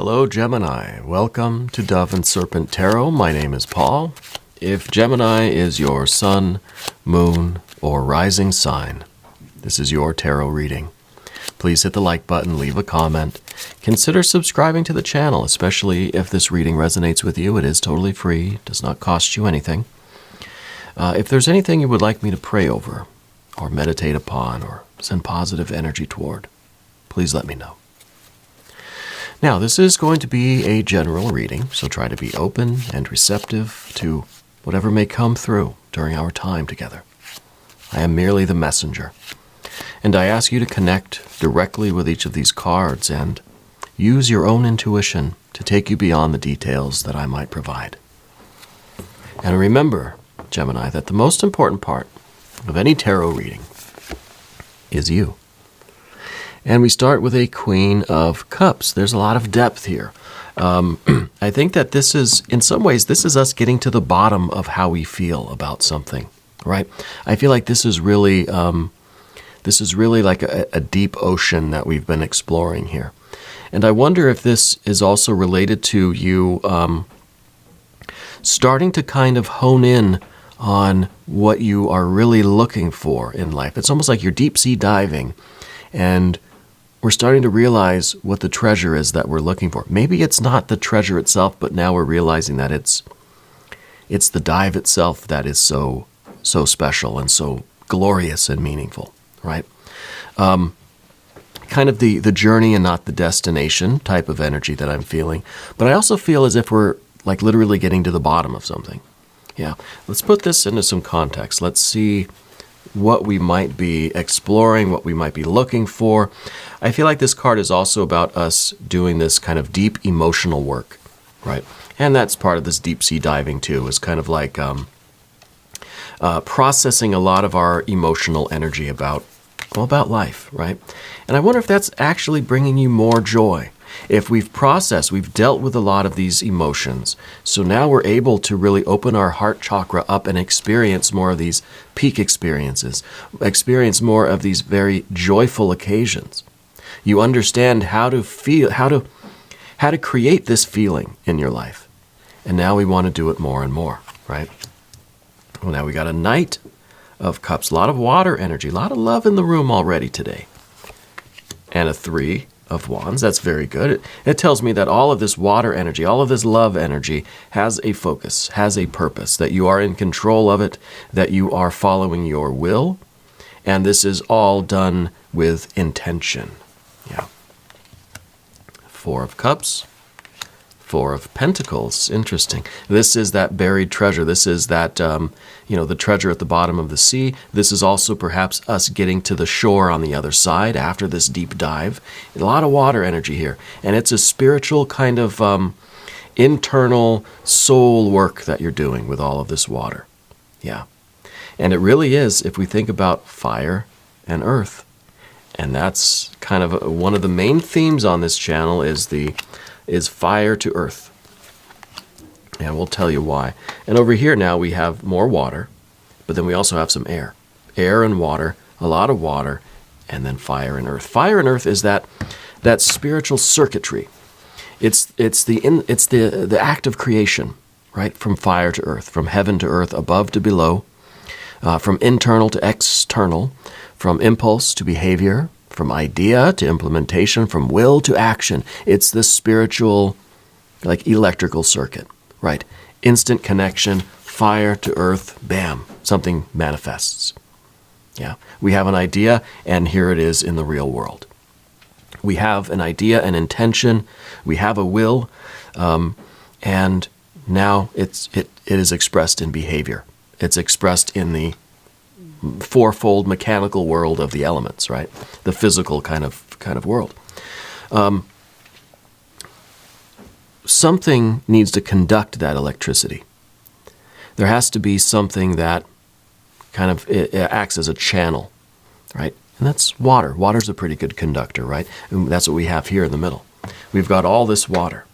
Hello, Gemini. Welcome to Dove and Serpent Tarot. My name is Paul. If Gemini is your sun, moon, or rising sign, this is your tarot reading. Please hit the like button, leave a comment. Consider subscribing to the channel, especially if this reading resonates with you. It is totally free, does not cost you anything. If there's anything you would like me to pray over, or meditate upon, or send positive energy toward, please let me know. Now, this is going to be a general reading, so try to be open and receptive to whatever may come through during our time together. I am merely the messenger, and I ask you to connect directly with each of these cards and use your own intuition to take you beyond the details that I might provide. And remember, Gemini, that the most important part of any tarot reading is you. And we start with a Queen of Cups. There's a lot of depth here. I think that this is, in some ways, this is us getting to the bottom of how we feel about something, right? I feel like this is really like a deep ocean that we've been exploring here. And I wonder if this is also related to you starting to kind of hone in on what you are really looking for in life. It's almost like you're deep sea diving, and we're starting to realize what the treasure is that we're looking for. Maybe it's not the treasure itself, but now we're realizing that it's the dive itself that is so special and so glorious and meaningful, right? Kind of the journey and not the destination type of energy that I'm feeling. But I also feel as if we're like literally getting to the bottom of something. Yeah, let's put this into some context. Let's see what we might be exploring, what we might be looking for. I feel like this card is also about us doing this kind of deep emotional work, right? And that's part of this deep sea diving too, is kind of like processing a lot of our emotional energy about life, right? And I wonder if that's actually bringing you more joy. If we've dealt with a lot of these emotions, so now we're able to really open our heart chakra up and experience more of these peak experiences, experience more of these very joyful occasions. You understand how to feel, how to create this feeling in your life. And now we want to do it more and more, right? Well, now we got a Knight of Cups, a lot of water energy, a lot of love in the room already today. And a 3 of Wands. That's very good. It tells me that all of this water energy, all of this love energy has a focus, has a purpose, that you are in control of it, that you are following your will, and this is all done with intention. Yeah. 4 of Cups, 4 of Pentacles. Interesting. This is that buried treasure. This is that, the treasure at the bottom of the sea. This is also perhaps us getting to the shore on the other side after this deep dive. A lot of water energy here. And it's a spiritual kind of internal soul work that you're doing with all of this water. Yeah. And it really is, if we think about fire and earth. And that's kind of one of the main themes on this channel is fire to earth. And we'll tell you why. And over here now we have more water, but then we also have some air. Air and water, a lot of water, and then fire and earth. Fire and earth is that spiritual circuitry. It's the act of creation, right? From fire to earth, from heaven to earth, above to below, from internal to external, from impulse to behavior, from idea to implementation, from will to action. It's the spiritual, like electrical circuit, right? Instant connection, fire to earth, bam, something manifests. Yeah, we have an idea, and here it is in the real world. We have an idea, an intention, we have a will, and now it is expressed in behavior. It's expressed in the fourfold mechanical world of the elements, right? The physical kind of world. Something needs to conduct that electricity. There has to be something that kind of it acts as a channel, right? And that's water. Water's a pretty good conductor, right? And that's what we have here in the middle. We've got all this water.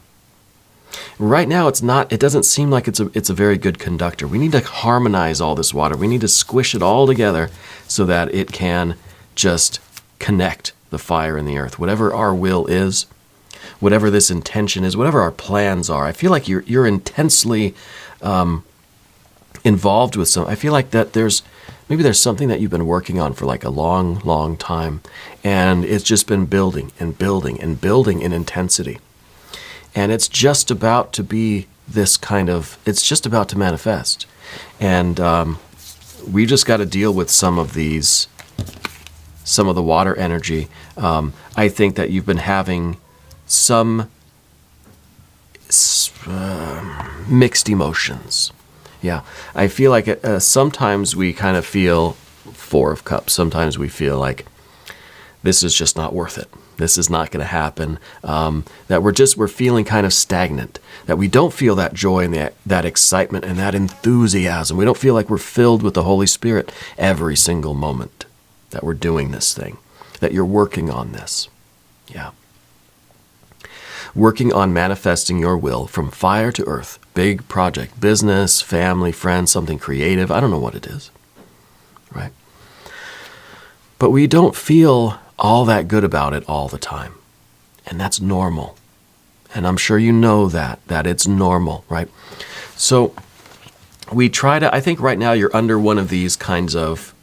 Right now, it doesn't seem like it's a very good conductor. We need to harmonize all this water. We need to squish it all together so that it can just connect the fire and the earth. Whatever our will is, whatever this intention is, whatever our plans are. I feel like you're intensely involved with some. I feel like that there's something that you've been working on for like a long, long time, and it's just been building and building and building in intensity. And it's just about to be it's just about to manifest. And we just got to deal with some of the water energy. I think that you've been having some mixed emotions. Yeah, I feel like sometimes we kind of feel Four of Cups. Sometimes we feel like this is just not worth it. This is not going to happen. That we're feeling kind of stagnant. That we don't feel that joy and that excitement and that enthusiasm. We don't feel like we're filled with the Holy Spirit every single moment that we're doing this thing. That you're working on this. Yeah. Working on manifesting your will from fire to earth. Big project, business, family, friends, something creative. I don't know what it is, right? But we don't feel all that good about it all the time. And that's normal. And I'm sure you know that it's normal, right? So we try to, I think right now you're under one of these kinds of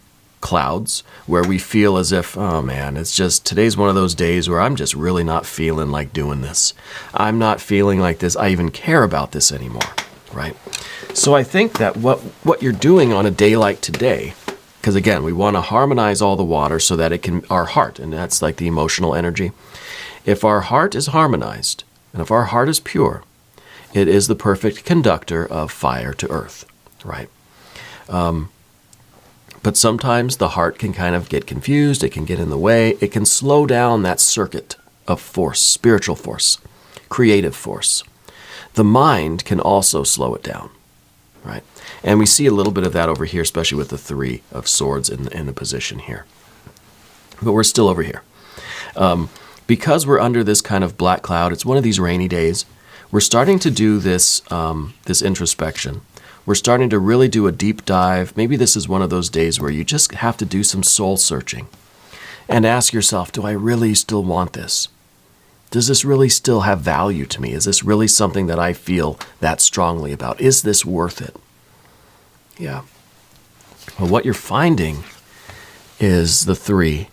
clouds where we feel as if, oh man, it's just, today's one of those days where I'm just really not feeling like doing this. I'm not feeling like this. I even care about this anymore, right? So I think that what you're doing on a day like today, because again, we want to harmonize all the water so that it can, our heart, and that's like the emotional energy. If our heart is harmonized, and if our heart is pure, it is the perfect conductor of fire to earth, right? But sometimes the heart can kind of get confused. It can get in the way. It can slow down that circuit of force, spiritual force, creative force. The mind can also slow it down, right? And we see a little bit of that over here, especially with the Three of Swords in the position here. But we're still over here. Because we're under this kind of black cloud, it's one of these rainy days, we're starting to do this introspection. We're starting to really do a deep dive. Maybe this is one of those days where you just have to do some soul searching and ask yourself, do I really still want this? Does this really still have value to me? Is this really something that I feel that strongly about? Is this worth it? Yeah. Well, what you're finding is the Three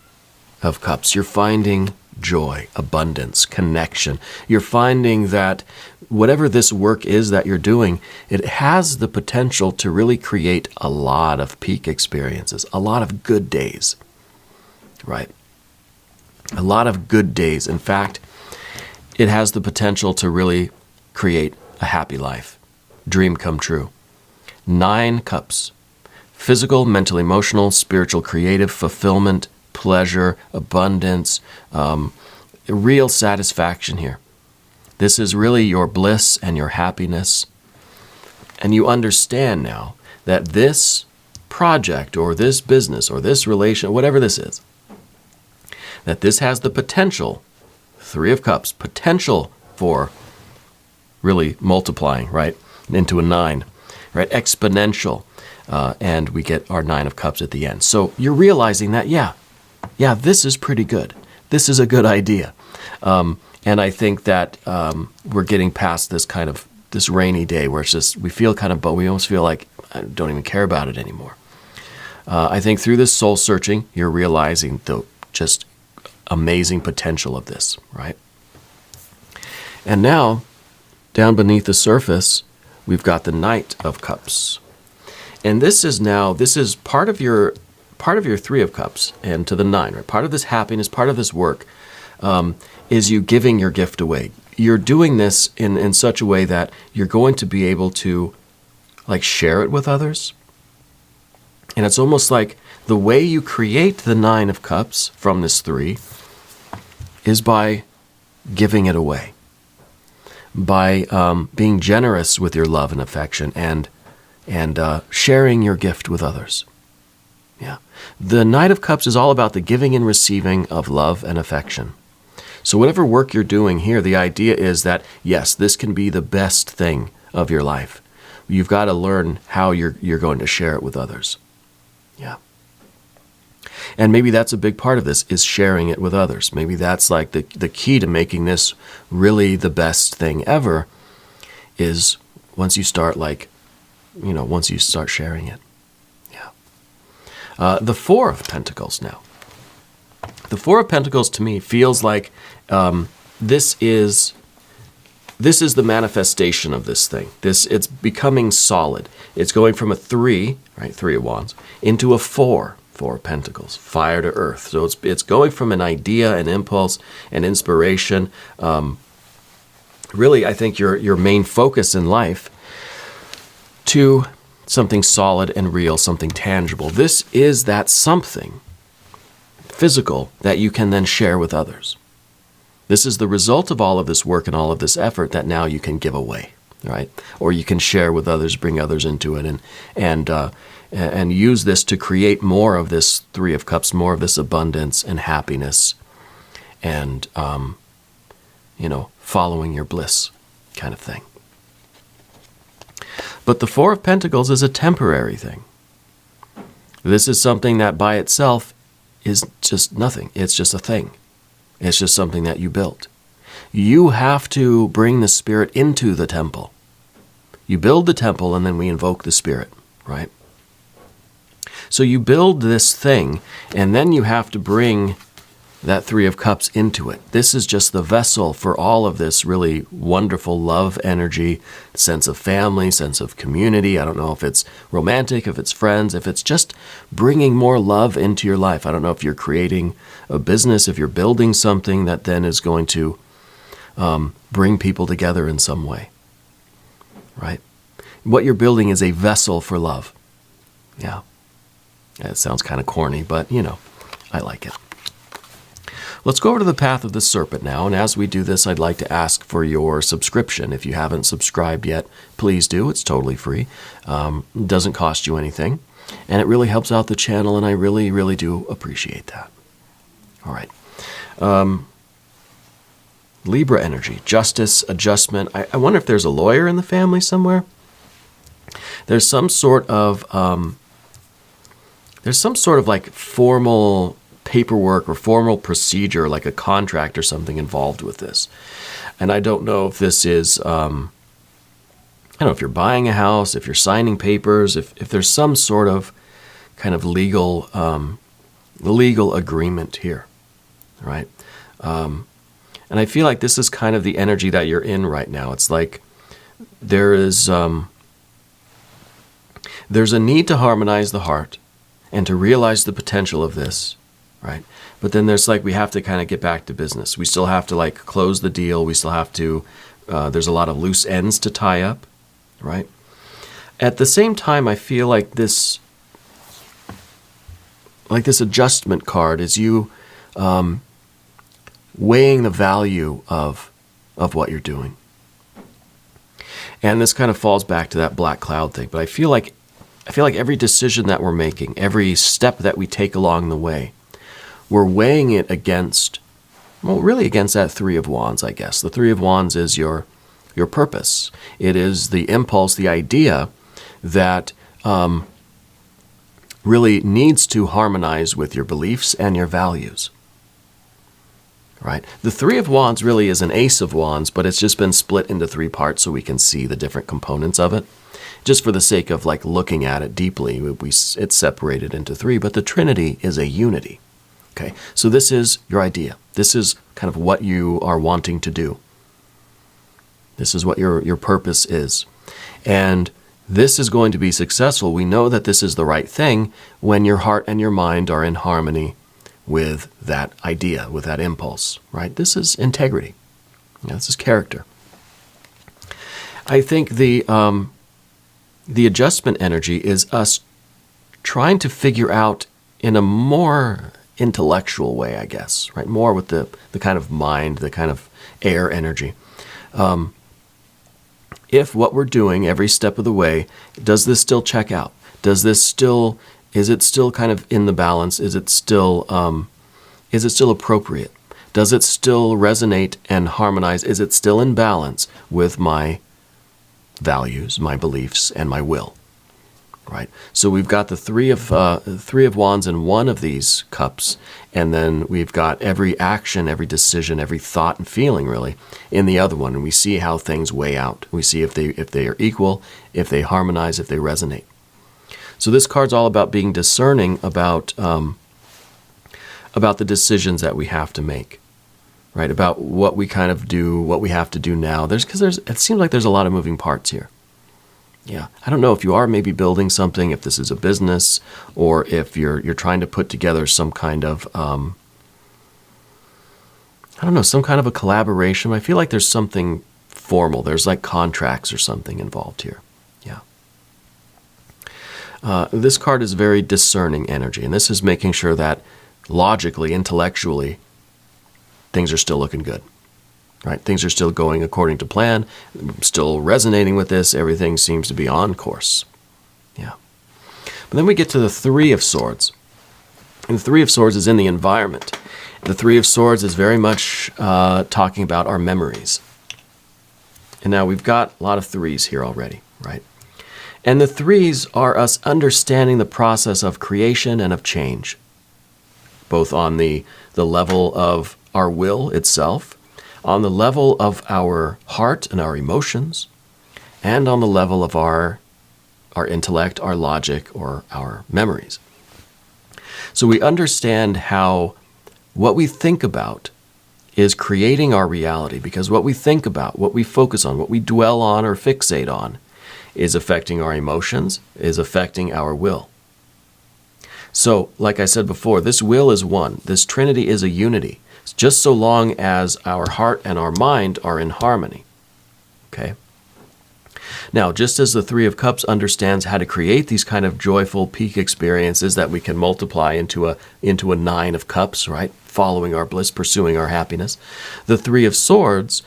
of Cups. You're finding joy, abundance, connection. You're finding that whatever this work is that you're doing, it has the potential to really create a lot of peak experiences, a lot of good days, right? A lot of good days. In fact, it has the potential to really create a happy life, dream come true. 9 cups, physical, mental, emotional, spiritual, creative, fulfillment, pleasure, abundance, real satisfaction here. This is really your bliss and your happiness. And you understand now that this project or this business or this relation, whatever this is, that this has the potential, Three of Cups, potential for really multiplying, right, into a 9, right, exponential. And we get our 9 of Cups at the end. So you're realizing that, yeah, this is pretty good. This is a good idea. And I think that we're getting past this rainy day where it's just, we feel kind of, but we almost feel like I don't even care about it anymore. I think through this soul searching, you're realizing the just amazing potential of this, right? And now, down beneath the surface, we've got the Knight of Cups. And this is part of your 3 of Cups and to the 9, right? Part of this happiness, part of this work, is you giving your gift away. You're doing this in such a way that you're going to be able to like share it with others. And it's almost like the way you create the 9 of Cups from this 3 is by giving it away, by being generous with your love and affection and sharing your gift with others. Yeah. The Knight of Cups is all about the giving and receiving of love and affection. So whatever work you're doing here, the idea is that, yes, this can be the best thing of your life. You've got to learn how you're going to share it with others. Yeah. And maybe that's a big part of this, is sharing it with others. Maybe that's like the key to making this really the best thing ever, is once you start once you start sharing it. Yeah. The Four of Pentacles now. The Four of Pentacles to me feels like this is the manifestation of this thing. It's becoming solid. It's going from a 3, right, 3 of Wands, into a 4 of Pentacles, fire to earth. So it's going from an idea, an impulse, an inspiration. Really, I think your main focus in life to something solid and real, something tangible. This is that something physical that you can then share with others. This is the result of all of this work and all of this effort that now you can give away, right? Or you can share with others, bring others into it, and use this to create more of this Three of Cups, more of this abundance and happiness, and following your bliss kind of thing. But the Four of Pentacles is a temporary thing. This is something that by itself is just nothing. It's just a thing. It's just something that you built. You have to bring the spirit into the temple. You build the temple and then we invoke the spirit, right? So you build this thing and then you have to bring that Three of Cups into it. This is just the vessel for all of this really wonderful love energy, sense of family, sense of community. I don't know if it's romantic, if it's friends, if it's just bringing more love into your life. I don't know if you're creating a business, if you're building something that then is going to bring people together in some way, right? What you're building is a vessel for love. Yeah. It sounds kind of corny, but, I like it. Let's go over to the path of the serpent now, and as we do this, I'd like to ask for your subscription. If you haven't subscribed yet, please do. It's totally free. It doesn't cost you anything, and it really helps out the channel, and I really, really do appreciate that. All right. Libra energy, justice, adjustment. I wonder if there's a lawyer in the family somewhere. There's some sort of like formal paperwork or formal procedure, like a contract or something involved with this. And I don't know if this is, I don't know if you're buying a house, if you're signing papers, if there's some sort of kind of legal agreement here, right? And I feel like this is kind of the energy that you're in right now. It's like there's a need to harmonize the heart and to realize the potential of this, right? But then there's we have to kind of get back to business. We still have to close the deal. We still have to, there's a lot of loose ends to tie up, right? At the same time, I feel like this adjustment card is you weighing the value of what you're doing. And this kind of falls back to that black cloud thing. But I feel like every decision that we're making, every step that we take along the way, we're weighing it against that Three of Wands, I guess. The Three of Wands is your purpose. It is the impulse, the idea that really needs to harmonize with your beliefs and your values, right? The Three of Wands really is an Ace of Wands, but it's just been split into 3 parts so we can see the different components of it. Just for the sake of looking at it deeply, it's separated into 3, but the Trinity is a unity. Okay, so this is your idea. This is kind of what you are wanting to do. This is what your purpose is. And this is going to be successful. We know that this is the right thing when your heart and your mind are in harmony with that idea, with that impulse, right? This is integrity. This is character. I think the adjustment energy is us trying to figure out in a more intellectual way, I guess, right? More with the kind of mind, the kind of air energy. If what we're doing every step of the way, does this still check out? Is it still kind of in the balance? Is it still appropriate? Does it still resonate and harmonize? Is it still in balance with my values, my beliefs, and my will, right? So we've got the three of wands in one of these cups, and then we've got every action, every decision, every thought and feeling really in the other one, and we see how things weigh out. We see if they are equal, if they harmonize, if they resonate. So this card's all about being discerning about the decisions that we have to make, right? About what we kind of do, what we have to do now. It seems like there's a lot of moving parts here. Yeah, I don't know if you are maybe building something, if this is a business, or if you're trying to put together some kind of, I don't know, some kind of a collaboration. I feel like there's something formal. There's like contracts or something involved here. Yeah. This card is very discerning energy, and this is making sure that logically, intellectually, things are still looking good. Right? Things are still going according to plan, still resonating with this. Everything seems to be on course. Yeah. But then we get to the Three of Swords. And the Three of Swords is in the environment. The Three of Swords is very much talking about our memories. And now we've got a lot of threes here already, right? And the threes are us understanding the process of creation and of change, both on the level of our will itself, on the level of our heart and our emotions, and on the level of our intellect, our logic, or our memories. So we understand how what we think about is creating our reality, because what we think about, what we focus on, what we dwell on or fixate on is affecting our emotions, is affecting our will. So, like I said before, this will is one. This Trinity is a unity, just so long as our heart and our mind are in harmony. Okay? Now, just as the Three of Cups understands how to create these kind of joyful peak experiences that we can multiply into a Nine of Cups, right? Following our bliss, pursuing our happiness. The Three of Swords,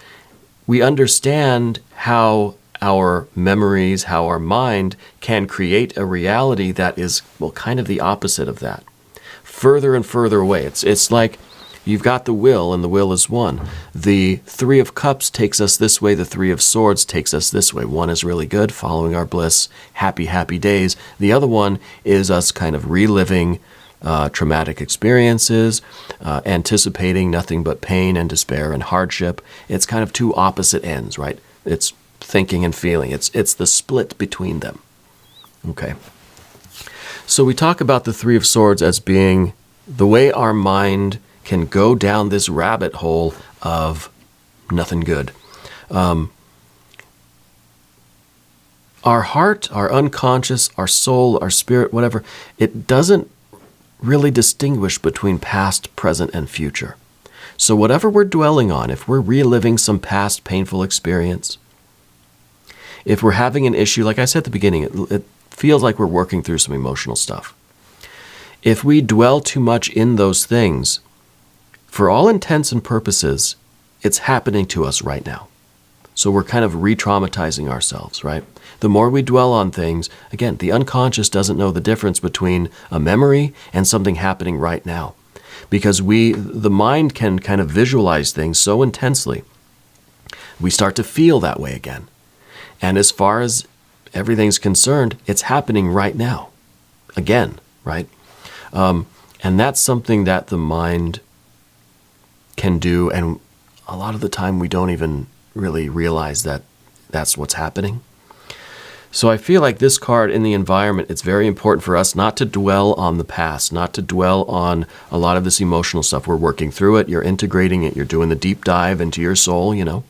we understand how our memories, how our mind can create a reality that is, well, kind of the opposite of that. Further and further away. It's like you've got the will, and the will is one. The Three of Cups takes us this way. The Three of Swords takes us this way. One is really good, following our bliss, happy, happy days. The other one is us kind of reliving traumatic experiences, anticipating nothing but pain and despair and hardship. It's kind of two opposite ends, right? It's thinking and feeling. It's the split between them. Okay. So we talk about the Three of Swords as being the way our mind can go down this rabbit hole of nothing good. Our heart, our unconscious, our soul, our spirit, whatever, it doesn't really distinguish between past, present, and future. So whatever we're dwelling on, if we're reliving some past painful experience, if we're having an issue, like I said at the beginning, it feels like we're working through some emotional stuff. If we dwell too much in those things, for all intents and purposes, it's happening to us right now. So we're kind of re-traumatizing ourselves, right? The more we dwell on things, again, the unconscious doesn't know the difference between a memory and something happening right now. Because the mind can kind of visualize things so intensely, we start to feel that way again. And as far as everything's concerned, it's happening right now. Again, right? And that's something that the mind can do, and a lot of the time we don't even really realize that that's what's happening. So I feel like this card in the environment, it's very important for us not to dwell on the past, not to dwell on a lot of this emotional stuff. We're working through it, you're integrating it, you're doing the deep dive into your soul, you know.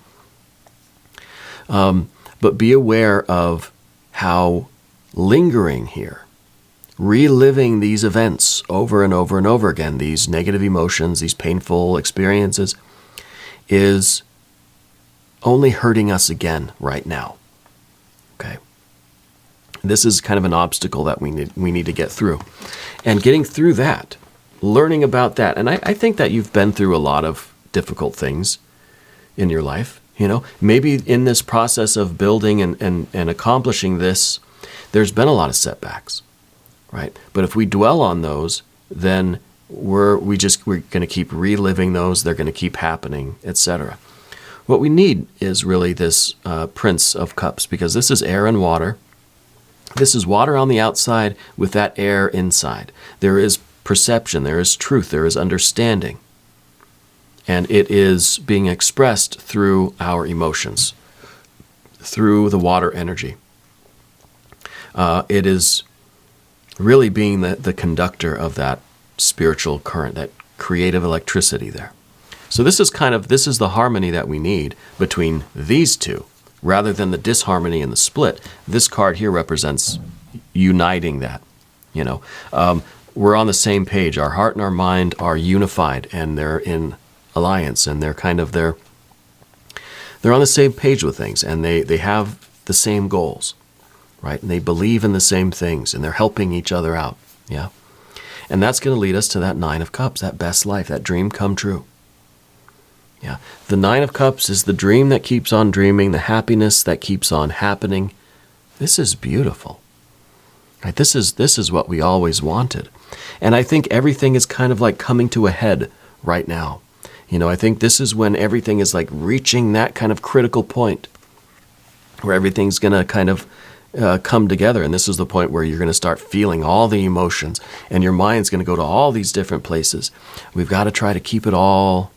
But be aware of how lingering here, reliving these events over and over and over again, these negative emotions, these painful experiences, is only hurting us again right now. Okay? This is kind of an obstacle that we need to get through. And getting through that, learning about that, and I think that you've been through a lot of difficult things in your life. You know, maybe in this process of building and accomplishing this, there's been a lot of setbacks, right? But if we dwell on those, then we're going to keep reliving those. They're going to keep happening, etc. What we need is really this Prince of Cups, because this is air and water. This is water on the outside with that air inside. There is perception, there is truth, there is understanding. And it is being expressed through our emotions, through the water energy. It is really being the conductor of that spiritual current, that creative electricity there. So this is the harmony that we need between these two, rather than the disharmony and the split. This card here represents uniting that. We're on the same page. Our heart and our mind are unified, and they're in alliance, and they're on the same page with things, and they have the same goals, right? And they believe in the same things, and they're helping each other out. Yeah. And that's going to lead us to that Nine of Cups, that best life, that dream come true. Yeah. The Nine of Cups is the dream that keeps on dreaming, the happiness that keeps on happening. This is beautiful. Right? This is what we always wanted. And I think everything is kind of like coming to a head right now. I think this is when everything is like reaching that kind of critical point where everything's going to kind of come together. And this is the point where you're going to start feeling all the emotions, and your mind's going to go to all these different places. We've got to try to keep it all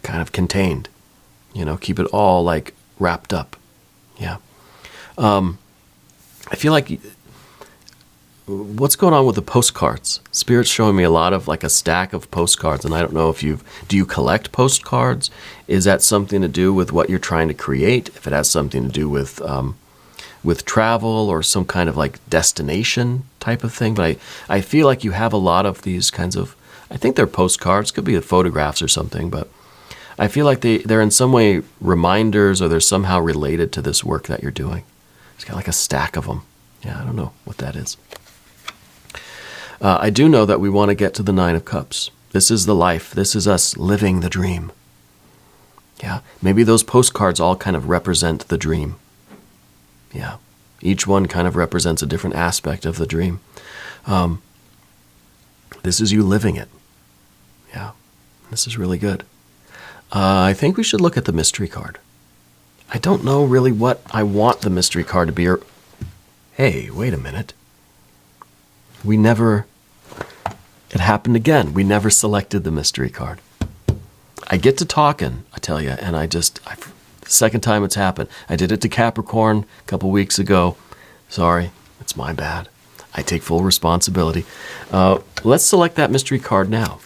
kind of contained, keep it all like wrapped up. Yeah. I feel like what's going on with the postcards? Spirit's showing me a lot of like a stack of postcards, and I don't know if do you collect postcards? Is that something to do with what you're trying to create? If it has something to do with travel or some kind of like destination type of thing. But I feel like you have a lot of these kinds of, I think they're postcards, could be photographs or something, but I feel like they're in some way reminders, or they're somehow related to this work that you're doing. It's got like a stack of them. Yeah, I don't know what that is. I do know that we want to get to the Nine of Cups. This is the life. This is us living the dream. Yeah, maybe those postcards all kind of represent the dream. Yeah, each one kind of represents a different aspect of the dream. This is you living it. Yeah, this is really good. I think we should look at the mystery card. I don't know really what I want the mystery card to be. Hey, wait a minute. It happened again. We never selected the mystery card. I get to talking, I tell you, and the second time it's happened. I did it to Capricorn a couple weeks ago. Sorry, it's my bad. I take full responsibility. Let's select that mystery card now.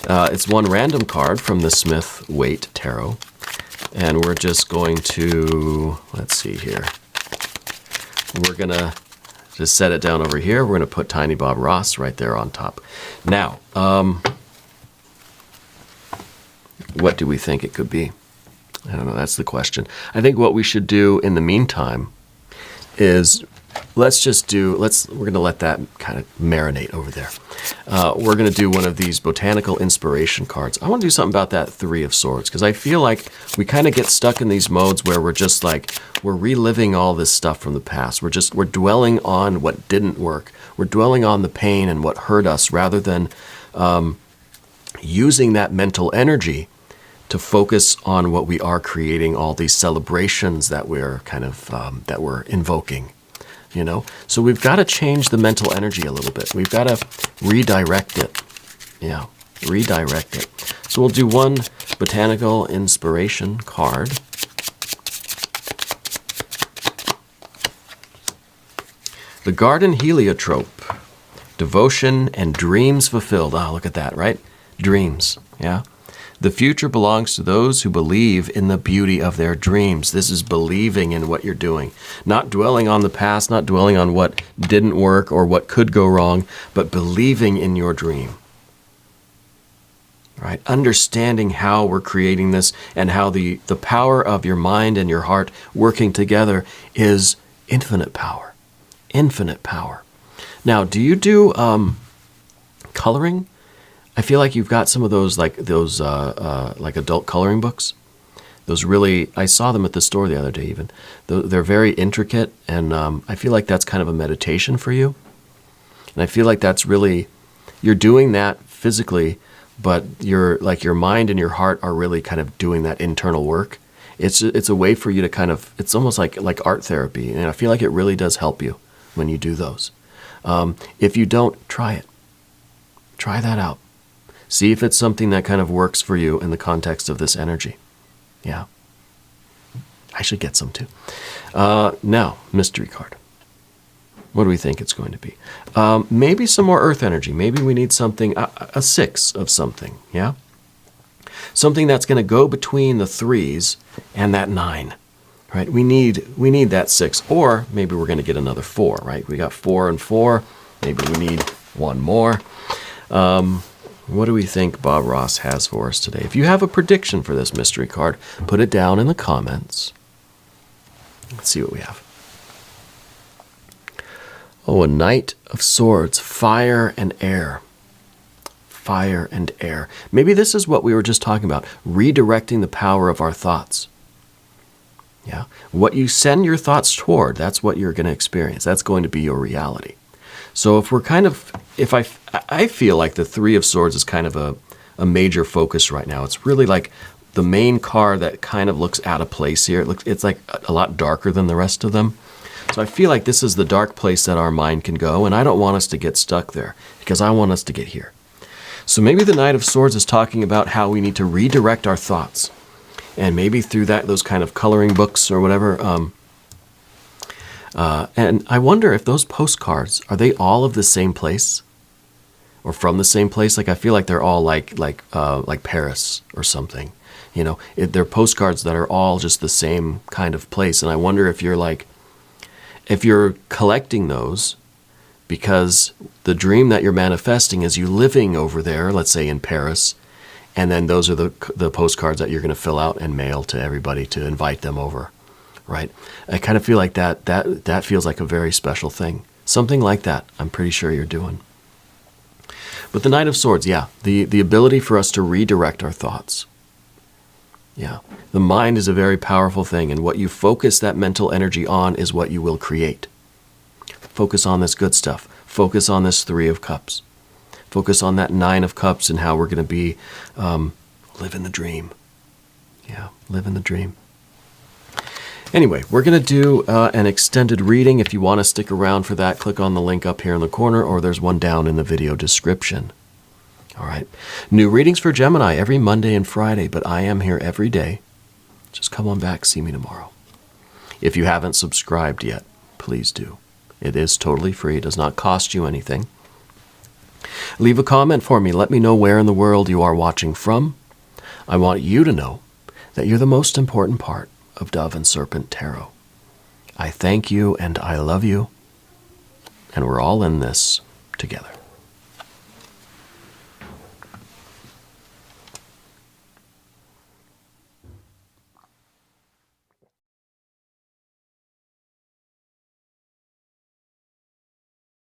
It's one random card from the Smith-Waite Tarot. And we're just going to, let's see here. We're going to just set it down over here. We're going to put Tiny Bob Ross right there on top. Now, what do we think it could be? I don't know. That's the question. I think what we should do in the meantime is we're going to let that kind of marinate over there. We're going to do one of these botanical inspiration cards. I want to do something about that Three of Swords, because I feel like we kind of get stuck in these modes where we're just like, we're reliving all this stuff from the past. We're dwelling on what didn't work. We're dwelling on the pain and what hurt us, rather than using that mental energy to focus on what we are creating, all these celebrations that we're kind of, that we're invoking. So we've got to change the mental energy a little bit. We've got to redirect it. Yeah, redirect it. So we'll do one botanical inspiration card. The Garden Heliotrope. Devotion and dreams fulfilled. Ah, look at that, right? Dreams, yeah? The future belongs to those who believe in the beauty of their dreams. This is believing in what you're doing. Not dwelling on the past, not dwelling on what didn't work or what could go wrong, but believing in your dream. Right? Understanding how we're creating this, and how the power of your mind and your heart working together is infinite power. Infinite power. Now, do you do coloring? I feel like you've got some of those like adult coloring books. Those really, I saw them at the store the other day even. They're very intricate, and I feel like that's kind of a meditation for you. And I feel like that's really, you're doing that physically, but your mind and your heart are really kind of doing that internal work. It's a way for you to kind of, it's almost like art therapy. And I feel like it really does help you when you do those. If you don't, try it. Try that out. See if it's something that kind of works for you in the context of this energy. Yeah. I should get some too. Now, mystery card. What do we think it's going to be? Maybe some more earth energy. Maybe we need something, a 6 of something, yeah? Something that's going to go between the 3s and that 9, right? We need that 6, or maybe we're going to get another 4, right? We got 4 and 4. Maybe we need one more. What do we think Bob Ross has for us today? If you have a prediction for this mystery card, put it down in the comments. Let's see what we have. Oh, a Knight of Swords, fire and air. Fire and air. Maybe this is what we were just talking about, redirecting the power of our thoughts. Yeah, what you send your thoughts toward, that's what you're going to experience. That's going to be your reality. So if we're kind of, I feel like the 3 of Swords is kind of a major focus right now. It's really like the main card that kind of looks out of place here. It's like a lot darker than the rest of them. So I feel like this is the dark place that our mind can go, and I don't want us to get stuck there because I want us to get here. So maybe the Knight of Swords is talking about how we need to redirect our thoughts, and maybe through those kind of coloring books or whatever. And I wonder if those postcards, are they all of the same place or from the same place? Like I feel like they're all like Paris or something. You know, they're postcards that are all just the same kind of place. And I wonder if you're collecting those because the dream that you're manifesting is you living over there, let's say in Paris, and then those are the postcards that you're going to fill out and mail to everybody to invite them over, right? I kind of feel like that feels like a very special thing. Something like that, I'm pretty sure you're doing. But the Knight of Swords, yeah, the ability for us to redirect our thoughts. Yeah, the mind is a very powerful thing, and what you focus that mental energy on is what you will create. Focus on this good stuff. Focus on this 3 of Cups. Focus on that 9 of Cups and how we're going to be living the dream. Yeah, living the dream. Anyway, we're going to do an extended reading. If you want to stick around for that, click on the link up here in the corner, or there's one down in the video description. All right. New readings for Gemini every Monday and Friday, but I am here every day. Just come on back, see me tomorrow. If you haven't subscribed yet, please do. It is totally free. It does not cost you anything. Leave a comment for me. Let me know where in the world you are watching from. I want you to know that you're the most important part of Dove and Serpent Tarot. I thank you and I love you, and we're all in this together.